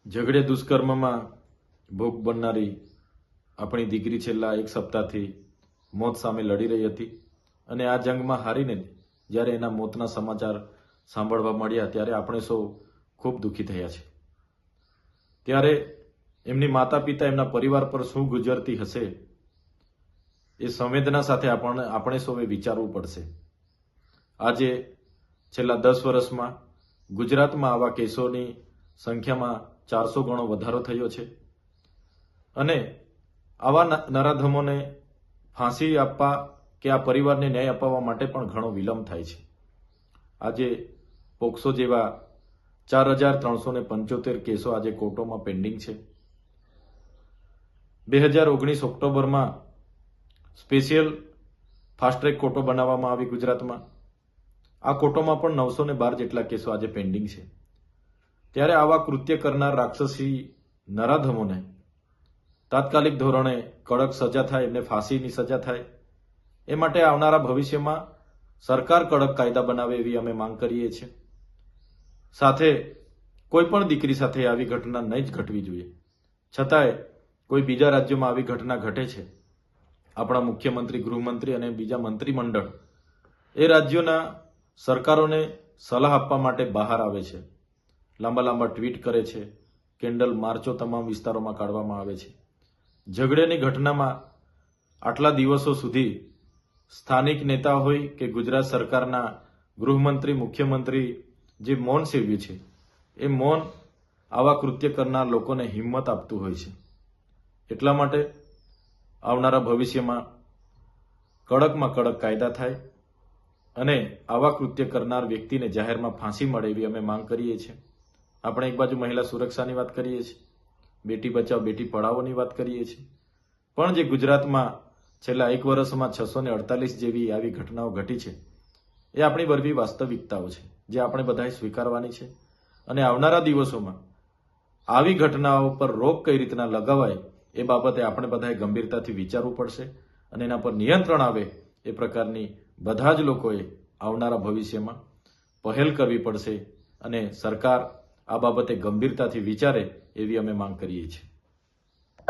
ઝઘડે દુષ્કર્મમાં ભોગ બનનારી આપણી દીકરી છેલ્લા એક સપ્તાહથી મોત સામે લડી રહી હતી અને આ જંગમાં હારીને જ્યારે એના મોતના સમાચાર સાંભળવા મળ્યા ત્યારે આપણે સૌ ખૂબ દુઃખી થયા છે। ત્યારે એમની માતા પિતા એમના પરિવાર પર શું ગુજરતી હશે એ સંવેદના સાથે આપણે સૌએ વિચારવું પડશે। આજે છેલ્લા 10 વર્ષમાં ગુજરાતમાં આવા કેસોની સંખ્યામાં 400 ગણો વધારો થયો છે અને આવા નરાધમોને ફાંસી આપવા કે આ પરિવારને ન્યાય અપાવવા માટે પણ ઘણો વિલંબ થાય છે। આજે પોક્સો જેવા 4375 કેસો આજે કોર્ટોમાં પેન્ડિંગ છે। 2019 ઓક્ટોબરમાં સ્પેશિયલ ફાસ્ટ ટ્રેક કોર્ટો બનાવવામાં આવી ગુજરાતમાં। આ કોર્ટોમાં પણ 912 જેટલા કેસો આજે પેન્ડિંગ છે। ત્યારે આવા કૃત્ય કરનાર રાક્ષસી નરાધમોને તાત્કાલિક ધોરણે કડક સજા થાય, એમને ફાંસીની સજા થાય એ માટે આવનારા ભવિષ્યમાં સરકાર કડક કાયદા બનાવે એવી અમે માંગ કરીએ છીએ। સાથે કોઈ પણ દીકરી સાથે આવી ઘટના નહીં જ ઘટવી જોઈએ। છતાંય કોઈ બીજા રાજ્યોમાં આવી ઘટના ઘટે છે, આપણા મુખ્યમંત્રી, ગૃહમંત્રી અને બીજા મંત્રીમંડળ એ રાજ્યોના સરકારોને સલાહ આપવા માટે બહાર આવે છે, લાંબા લાંબા ટ્વીટ કરે છે, કેન્ડલ માર્ચો તમામ વિસ્તારોમાં કાઢવામાં આવે છે। ઝઘડેની ઘટનામાં આટલા દિવસો સુધી સ્થાનિક નેતા હોય કે ગુજરાત સરકારના ગૃહમંત્રી, મુખ્યમંત્રી જે મૌન સેવ્યું છે એ મૌન આવા કૃત્ય કરનાર લોકોને હિંમત આપતું હોય છે। એટલા માટે આવનારા ભવિષ્યમાં કડકમાં કડક કાયદા થાય અને આવા કૃત્ય કરનાર વ્યક્તિને જાહેરમાં ફાંસી મળે એવી અમે માંગ કરીએ છીએ। આપણે એક બાજુ મહિલા સુરક્ષાની વાત કરીએ છીએ, બેટી બચાવ બેટી પઢાઓની વાત કરીએ છીએ, પણ જે ગુજરાતમાં છેલ્લા 1 વર્ષમાં 648 જેવી આવી ઘટનાઓ ઘટી છે એ આપણી વરવી વાસ્તવિકતાઓ છે જે આપણે બધાએ સ્વીકારવાની છે અને આવનારા દિવસોમાં આવી ઘટનાઓ પર રોક કઈ રીતના લગાવાય એ બાબતે આપણે બધાએ ગંભીરતાથી વિચારવું પડશે અને એના પર નિયંત્રણ આવે એ પ્રકારની બધા જ લોકોએ આવનારા ભવિષ્યમાં પહેલ કરવી પડશે અને સરકાર આ બાબતે ગંભીરતાથી વિચારે એવી અમે માંગ કરીએ છીએ।